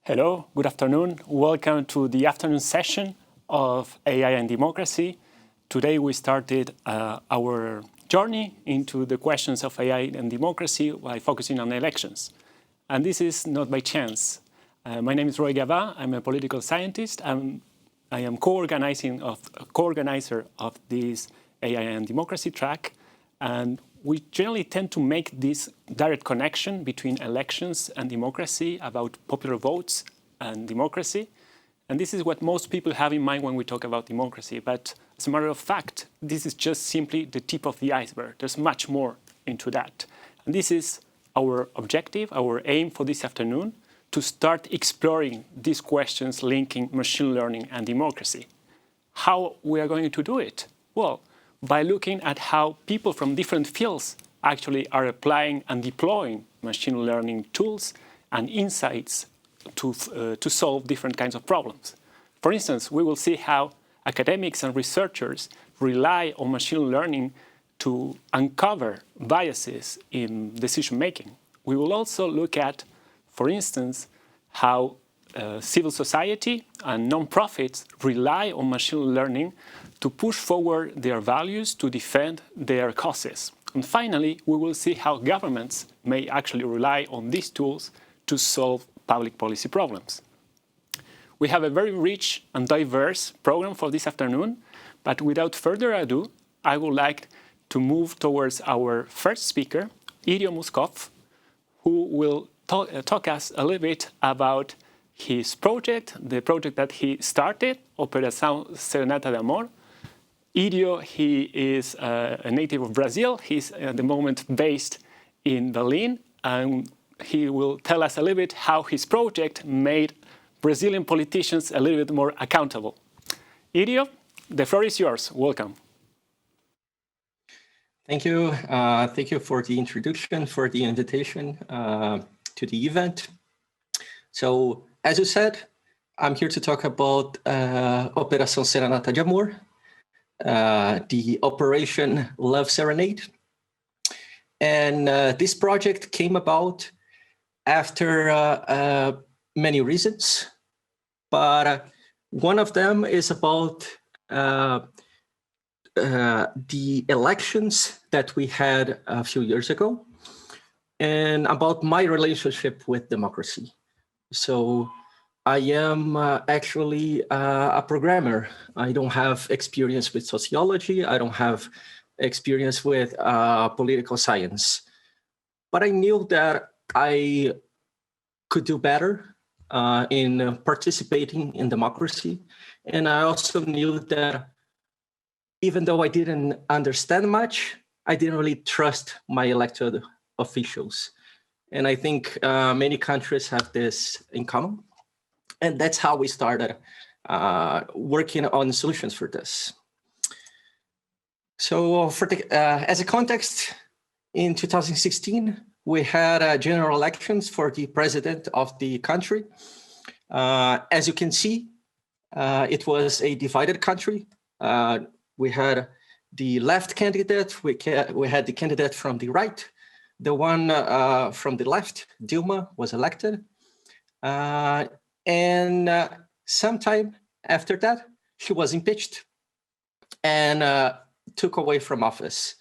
Hello, good afternoon. Welcome to the afternoon session of AI and democracy. Today we started our journey into the questions of AI and democracy by focusing on elections. And this is not by chance. My name is Roy Gava. I'm a political scientist. I am co-organizer of this AI and democracy track. And we generally tend to make this direct connection between elections and democracy about popular votes and democracy. And this is what most people have in mind when we talk about democracy. But as a matter of fact, this is just simply the tip of the iceberg. There's much more into that. And this is our objective, our aim for this afternoon, to start exploring these questions linking machine learning and democracy. How we are going to do it? Well, by looking at how people from different fields actually are applying and deploying machine learning tools and insights to solve different kinds of problems. For instance, we will see how academics and researchers rely on machine learning to uncover biases in decision-making. We will also look at, for instance, how civil society and nonprofits rely on machine learning to push forward their values to defend their causes. And finally, we will see how governments may actually rely on these tools to solve public policy problems. We have a very rich and diverse program for this afternoon, but without further ado, I would like to move towards our first speaker, Irio Musskopf, who will talk us a little bit about his project, the project that he started, Operação Serenata de Amor. Irio, he is a native of Brazil. He's at the moment based in Berlin, and he will tell us a little bit how his project made Brazilian politicians a little bit more accountable. Irio, the floor is yours. Welcome. Thank you. Thank you for the introduction, for the invitation to the event. So, as you said, I'm here to talk about Operação Serenata de Amor, the Operation Love Serenade. And this project came about after many reasons, but one of them is about the elections that we had a few years ago and about my relationship with democracy. So I am actually a programmer. I don't have experience with sociology. I don't have experience with political science. But I knew that I could do better in participating in democracy. And I also knew that even though I didn't understand much, I didn't really trust my elected officials. And I think many countries have this in common. And that's how we started working on solutions for this. So as a context, in 2016, we had general elections for the president of the country. As you can see, it was a divided country. We had the left candidate, we had the candidate from the right. The one from the left, Dilma, was elected. And sometime after that, she was impeached and took away from office.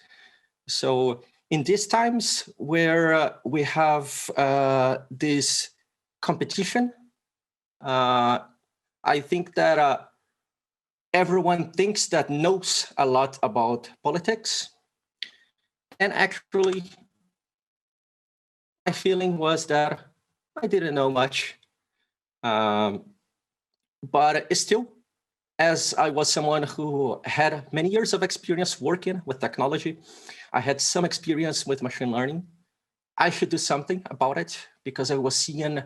So in these times where we have this competition, I think that everyone thinks that knows a lot about politics. And actually, my feeling was that I didn't know much. But still, as I was someone who had many years of experience working with technology, I had some experience with machine learning. I should do something about it because I was seeing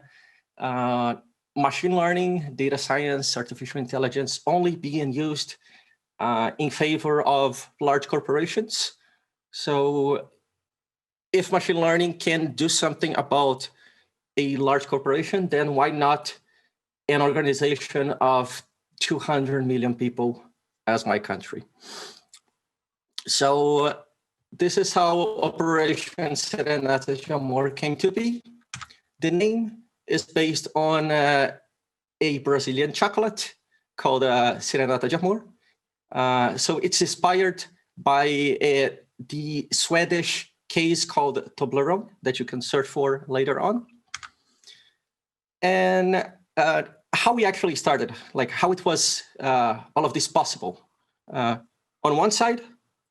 machine learning, data science, artificial intelligence only being used in favor of large corporations. So if machine learning can do something about a large corporation, then why not an organization of 200 million people as my country? So this is how Operation Serenata de Amor came to be. The name is based on a Brazilian chocolate called Serenata de Amor. So it's inspired by the Swedish case called Toblerone that you can search for later on. And how we actually started, like how it was all of this possible. On one side,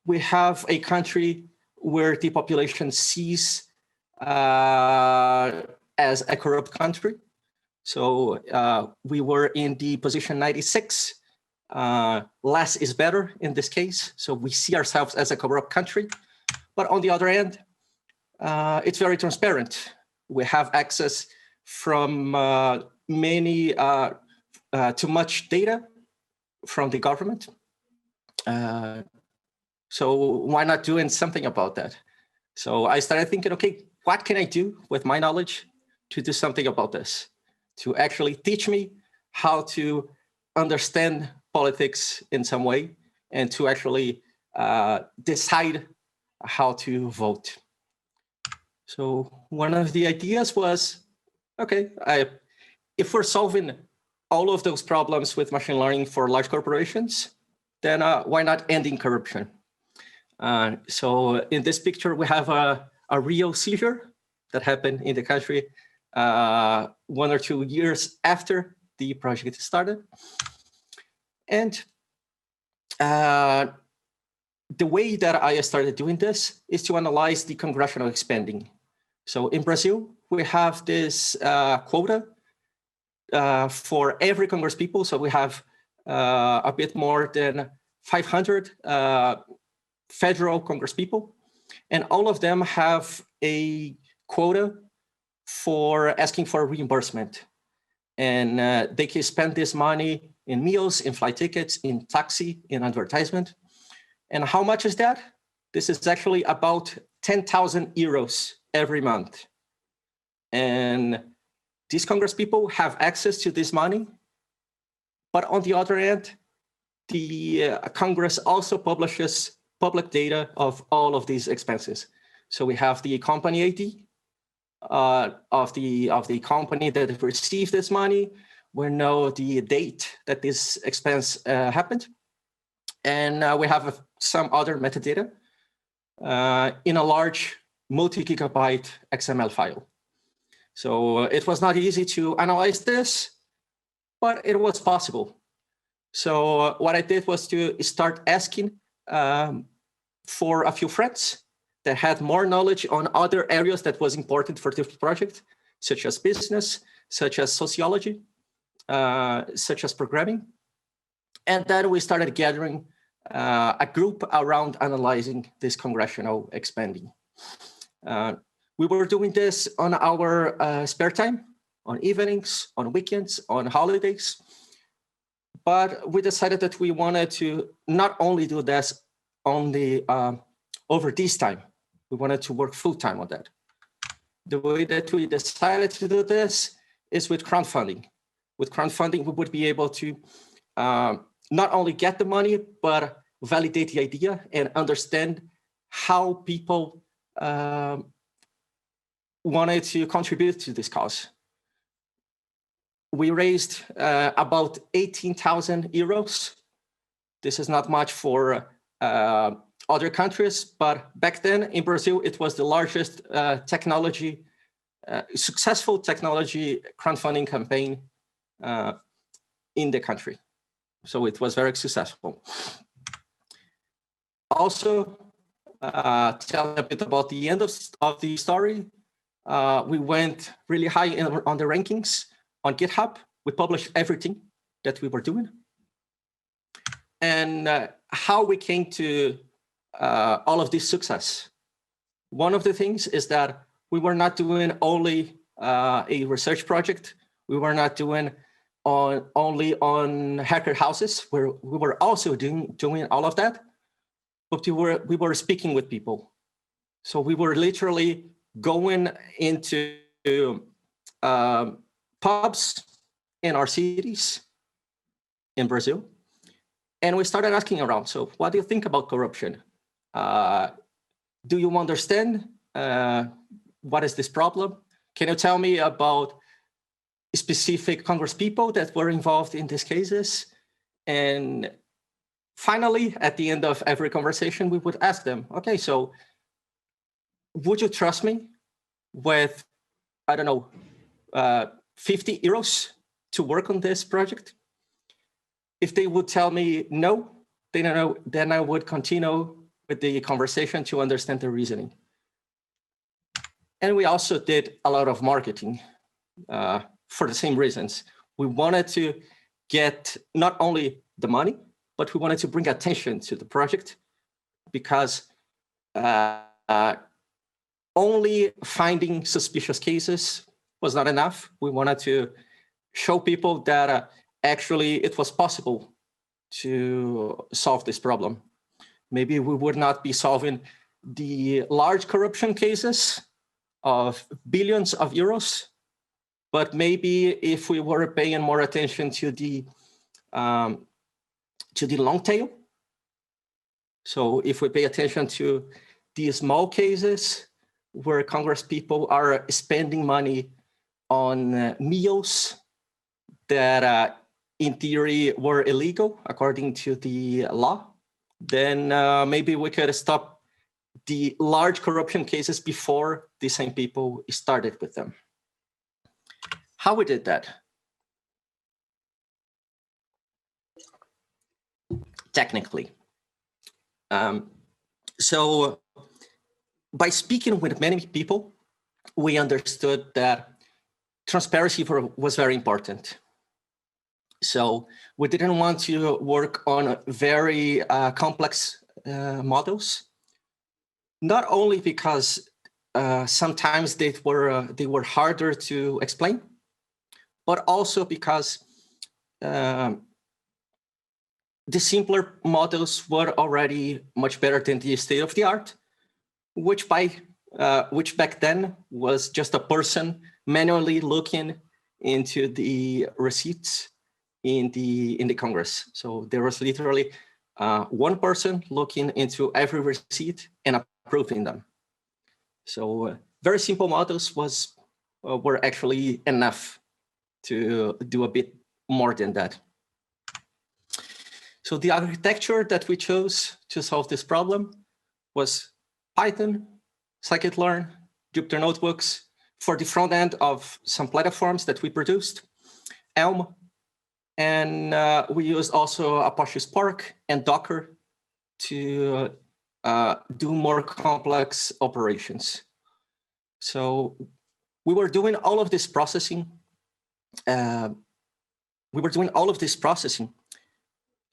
we have a country where the population sees as a corrupt country. So we were in the position 96. Less is better in this case. So we see ourselves as a corrupt country. But on the other hand, it's very transparent. We have access from too much data from the government. So why not doing something about that? So I started thinking, okay, what can I do with my knowledge to do something about this? To actually teach me how to understand politics in some way and to actually decide how to vote. So one of the ideas was, okay, if we're solving all of those problems with machine learning for large corporations, then why not ending corruption? So in this picture, we have a real seizure that happened in the country 1 or 2 years after the project started. And the way that I started doing this is to analyze the congressional expanding. So in Brazil, we have this quota for every Congresspeople. So we have a bit more than 500 federal Congresspeople, and all of them have a quota for asking for reimbursement. And they can spend this money in meals, in flight tickets, in taxi, in advertisement. And how much is that? This is actually about 10,000 euros every month. And these Congresspeople have access to this money. But on the other hand, the Congress also publishes public data of all of these expenses. So we have the company ID of the company that received this money. We know the date that this expense happened. And we have some other metadata in a large multi-gigabyte XML file. So it was not easy to analyze this, but it was possible. So what I did was to start asking for a few friends that had more knowledge on other areas that was important for this project, such as business, such as sociology, such as programming. And then we started gathering a group around analyzing this congressional expanding. We were doing this on our spare time, on evenings, on weekends, on holidays. But we decided that we wanted to not only do this only over this time, we wanted to work full time on that. The way that we decided to do this is with crowdfunding. With crowdfunding, we would be able to not only get the money, but validate the idea and understand how people wanted to contribute to this cause. We raised about 18,000 euros. This is not much for other countries, but back then in Brazil, it was the largest successful technology crowdfunding campaign in the country. So it was very successful. Also, tell a bit about the end of the story. We went really high on the rankings on GitHub. We published everything that we were doing. And how we came to all of this success. One of the things is that we were not doing only a research project. We were not doing only on hacker houses, where we were also doing all of that. But we were speaking with people. So we were literally going into pubs in our cities in Brazil. And we started asking around, so what do you think about corruption? Do you understand what is this problem? Can you tell me about specific Congresspeople that were involved in these cases. And finally, at the end of every conversation, we would ask them, okay, so would you trust me with, I don't know, 50 euros to work on this project? If they would tell me no, then I would continue with the conversation to understand the reasoning. And we also did a lot of marketing for the same reasons. We wanted to get not only the money, but we wanted to bring attention to the project, because only finding suspicious cases was not enough. We wanted to show people that actually it was possible to solve this problem. Maybe we would not be solving the large corruption cases of billions of euros, but maybe if we were paying more attention to the long tail. So if we pay attention to the small cases where Congresspeople are spending money on meals that in theory were illegal according to the law, then maybe we could stop the large corruption cases before the same people started with them. How we did that? Technically. So by speaking with many people, we understood that transparency was very important. So we didn't want to work on very complex models, not only because sometimes they were harder to explain, but also because the simpler models were already much better than the state of the art, which back then was just a person manually looking into the receipts in the Congress. So there was literally one person looking into every receipt and approving them. So very simple models were actually enough to do a bit more than that. So the architecture that we chose to solve this problem was Python, scikit-learn, Jupyter Notebooks for the front end of some platforms that we produced, Elm, and we used also Apache Spark and Docker to do more complex operations. So we were doing all of this processing.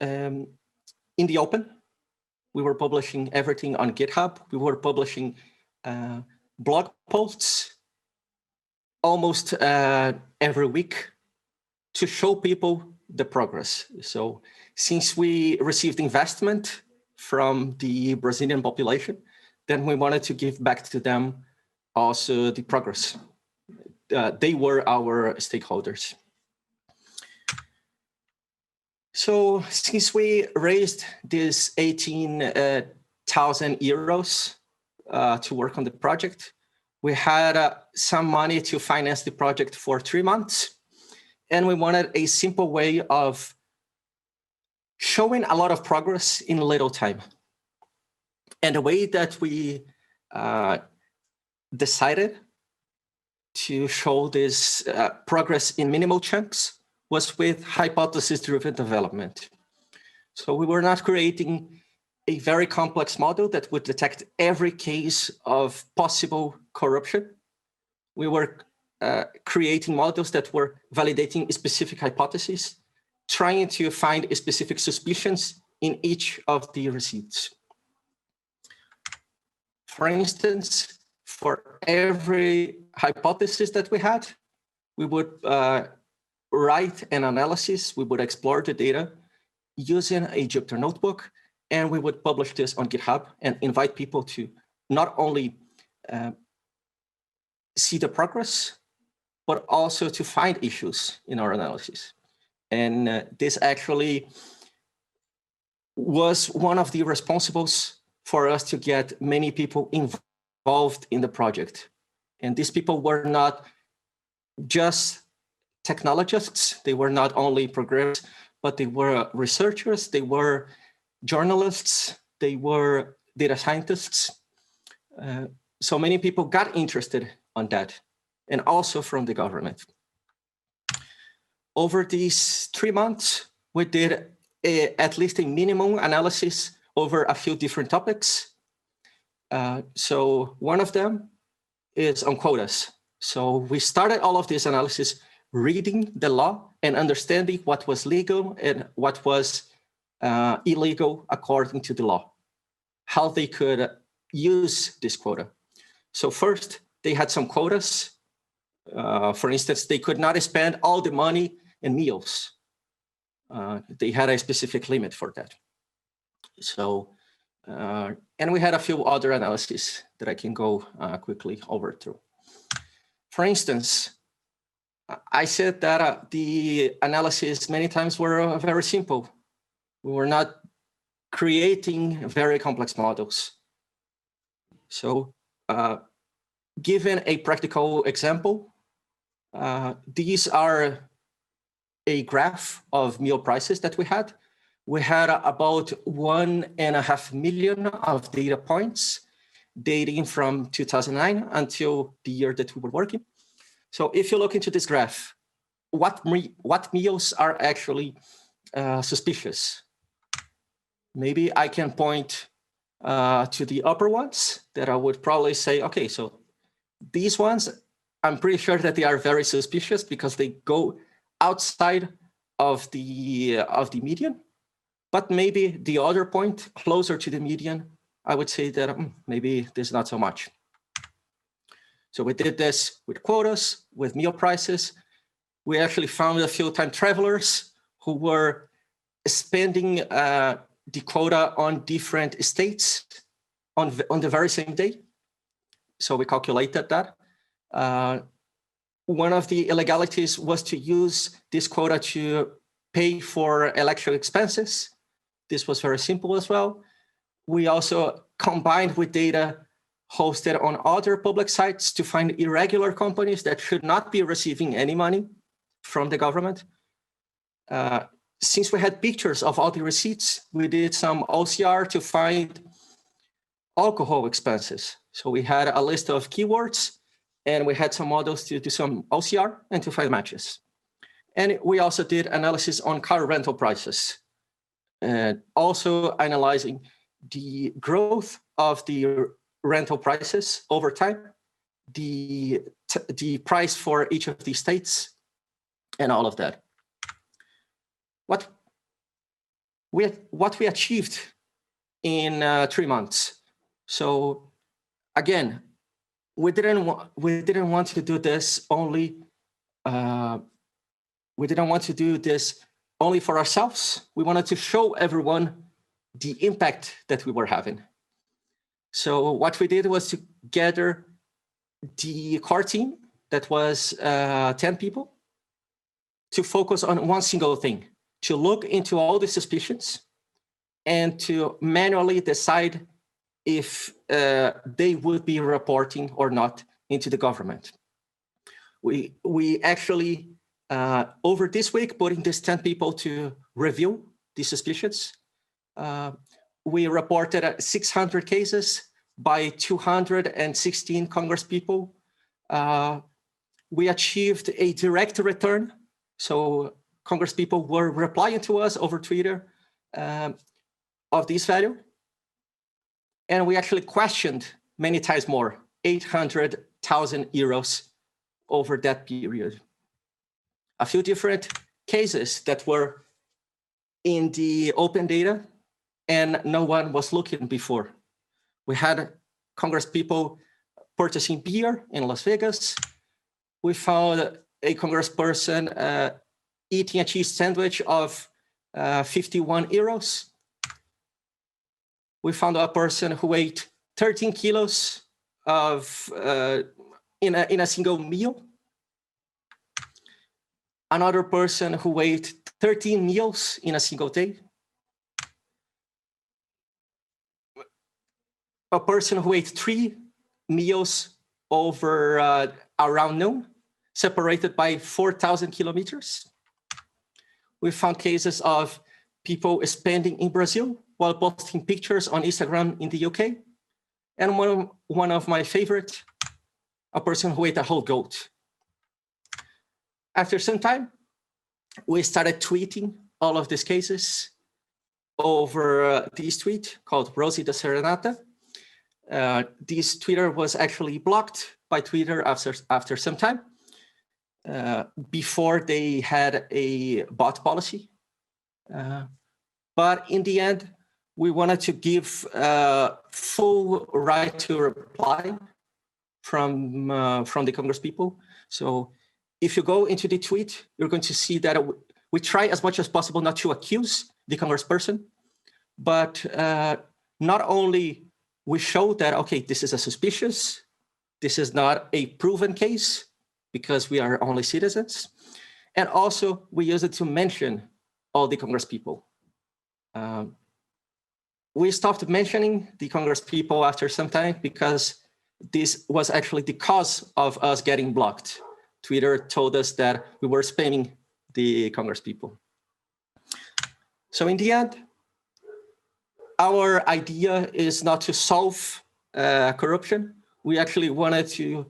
In the open. We were publishing everything on GitHub. We were publishing blog posts almost every week to show people the progress. So since we received investment from the Brazilian population, then we wanted to give back to them also the progress. They were our stakeholders. So since we raised this 18,000 euros to work on the project, we had some money to finance the project for 3 months. And we wanted a simple way of showing a lot of progress in little time. And the way that we decided to show this progress in minimal chunks was with hypothesis-driven development. So we were not creating a very complex model that would detect every case of possible corruption. We were creating models that were validating specific hypotheses, trying to find specific suspicions in each of the receipts. For instance, for every hypothesis that we had, we would write an analysis. We would explore the data using a Jupyter Notebook, and we would publish this on GitHub and invite people to not only see the progress, but also to find issues in our analysis. And this actually was one of the responsibles for us to get many people involved in the project. And these people were not just technologists. They were not only programmers, but they were researchers, they were journalists, they were data scientists. So many people got interested on that, and also from the government. Over these 3 months, we did at least a minimum analysis over a few different topics. So one of them is on quotas. So we started all of this analysis reading the law and understanding what was legal and what was illegal according to the law, how they could use this quota. So first, they had some quotas. For instance, they could not spend all the money in meals. They had a specific limit for that. So, and we had a few other analyses that I can go quickly over through. For instance, I said that the analysis many times were very simple. We were not creating very complex models. So given a practical example, these are a graph of meal prices that we had. We had about 1.5 million of data points dating from 2009 until the year that we were working. So if you look into this graph, what meals are actually suspicious? Maybe I can point to the upper ones that I would probably say, okay, so these ones, I'm pretty sure that they are very suspicious because they go outside of the median. But maybe the other point closer to the median, I would say that maybe there's not so much. So we did this with quotas, with meal prices. We actually found a few time travelers who were spending the quota on different states on the very same day. So we calculated that. One of the illegalities was to use this quota to pay for election expenses. This was very simple as well. We also combined with data hosted on other public sites to find irregular companies that should not be receiving any money from the government. Since we had pictures of all the receipts, we did some OCR to find alcohol expenses. So we had a list of keywords and we had some models to do some OCR and to find matches. And we also did analysis on car rental prices, and also analyzing the growth of the rental prices over time, the price for each of these states, and all of that. What we achieved in 3 months. So again, we didn't want to do this only. We didn't want to do this only for ourselves. We wanted to show everyone the impact that we were having. So what we did was to gather the core team that was 10 people to focus on one single thing, to look into all the suspicions and to manually decide if they would be reporting or not into the government. We actually, over this week, putting these 10 people to review the suspicions, we reported 600 cases by 216 Congresspeople. We achieved a direct return. So Congresspeople were replying to us over Twitter of this value. And we actually questioned many times more, 800,000 euros over that period. A few different cases that were in the OpenData and no one was looking before. We had Congresspeople purchasing beer in Las Vegas. We found a Congressperson eating a cheese sandwich of 51 euros. We found a person who ate 13 kilos of in a single meal. Another person who ate 13 meals in a single day. A person who ate 3 meals over around noon. separated by 4,000 kilometers. We found cases of people spending in Brazil while posting pictures on Instagram in the UK. And one of my favorite, a person who ate a whole goat. After some time, we started tweeting all of these cases over this tweet called Rosie the Serenata. This Twitter was actually blocked by Twitter after some time, before they had a bot policy. But in the end, we wanted to give full right to reply from the Congresspeople. So if you go into the tweet, you're going to see that we try as much as possible not to accuse the Congressperson, but not only we show that, okay, this is a suspicious, this is not a proven case because we are only citizens. And also we use it to mention all the Congresspeople. We stopped mentioning the Congresspeople after some time because this was actually the cause of us getting blocked. Twitter told us that we were spamming the Congresspeople. So in the end, our idea is not to solve corruption. We actually wanted to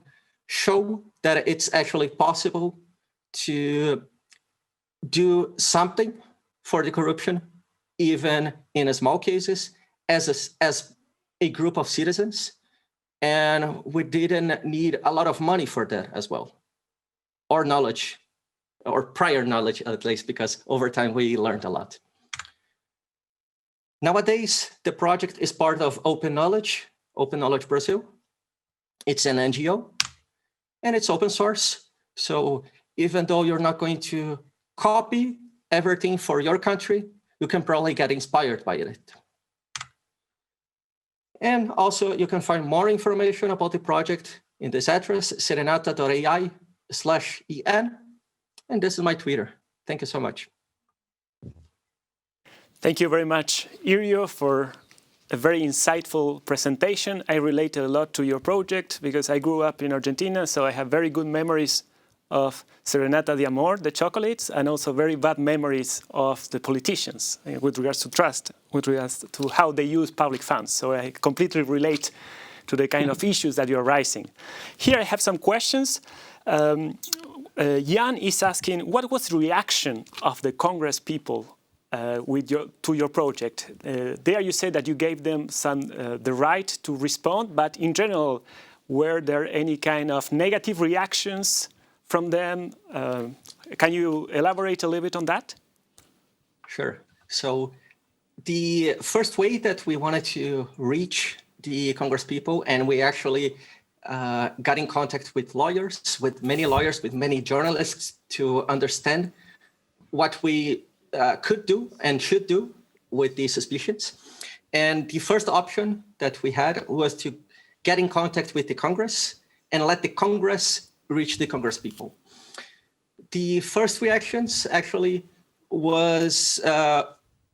show that it's actually possible to do something for the corruption, even in small cases, as a group of citizens. And we didn't need a lot of money for that as well, or knowledge, or prior knowledge at least, because over time we learned a lot. Nowadays, the project is part of Open Knowledge Brazil. It's an NGO, and it's open source. So even though you're not going to copy everything for your country, you can probably get inspired by it. And also, you can find more information about the project in this address, serenata.ai/en. And this is my Twitter. Thank you so much. Thank you very much, Irio, for a very insightful presentation. I related a lot to your project because I grew up in Argentina, so I have very good memories of Serenata de Amor, the chocolates, and also very bad memories of the politicians with regards to trust, with regards to how they use public funds. So I completely relate to the kind of issues that you're raising. Here I have some questions. Jan is asking, what was the reaction of the Congresspeople to your project? There you said that you gave them the right to respond, but in general, were there any kind of negative reactions from them? Can you elaborate a little bit on that? Sure. So the first way that we wanted to reach the Congresspeople, and we actually got in contact with lawyers, with many journalists to understand what we could do and should do with these suspicions. And the first option that we had was to get in contact with the Congress and let the Congress reach the Congresspeople. The first reactions actually was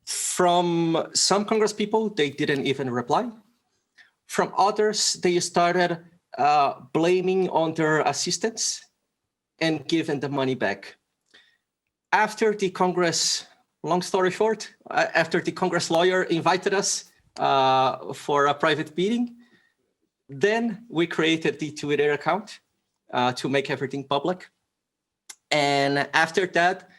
from some Congresspeople, they didn't even reply. From others, they started blaming on their assistants and giving the money back. After the Congress, long story short, after the Congress lawyer invited us for a private meeting, then we created the Twitter account to make everything public. And after that,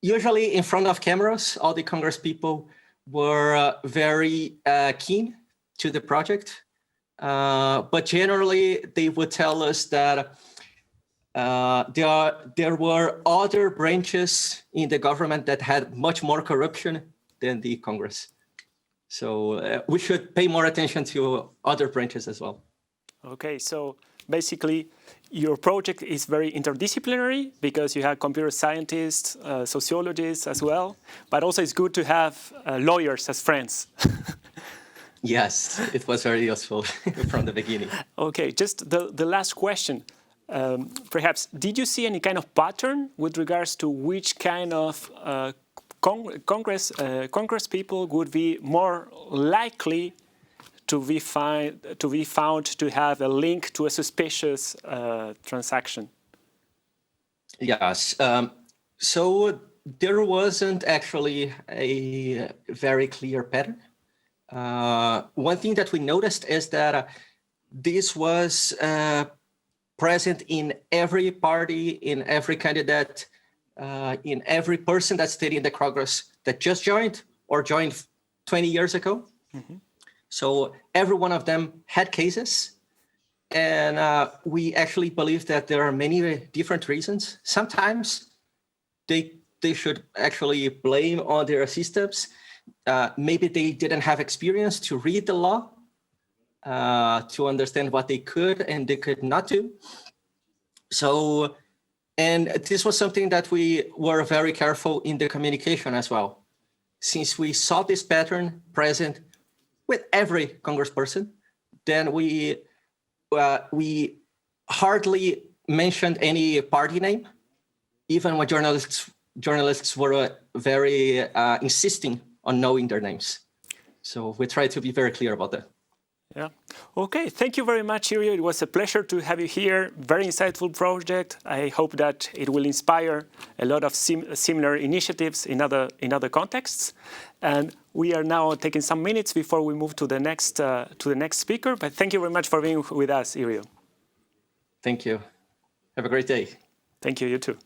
usually in front of cameras, all the Congresspeople were very keen to the project. But generally, they would tell us that there were other branches in the government that had much more corruption than the Congress. So we should pay more attention to other branches as well. Okay, so basically your project is very interdisciplinary because you have computer scientists, sociologists as well, but also it's good to have lawyers as friends. Yes, it was very useful from the beginning. Okay, just the last question. Perhaps, did you see any kind of pattern with regards to which kind of Congress people would be more likely to be found to have a link to a suspicious transaction? Yes. So there wasn't actually a very clear pattern. One thing that we noticed is that this was present in every party, in every candidate, in every person that stayed in the Congress that just joined or joined 20 years ago. Mm-hmm. So every one of them had cases. And we actually believe that there are many different reasons. Sometimes they should actually blame on their systems. Maybe they didn't have experience to read the law, to understand what they could and they could not do. So, and this was something that we were very careful in the communication as well. Since we saw this pattern present with every congressperson, then we hardly mentioned any party name, even when journalists were very insisting on knowing their names. So we try to be very clear about that. Yeah. Okay. Thank you very much, Irio. It was a pleasure to have you here. Very insightful project. I hope that it will inspire a lot of similar initiatives in other contexts. And we are now taking some minutes before we move to the next speaker. But thank you very much for being with us, Irio. Thank you. Have a great day. Thank you. You too.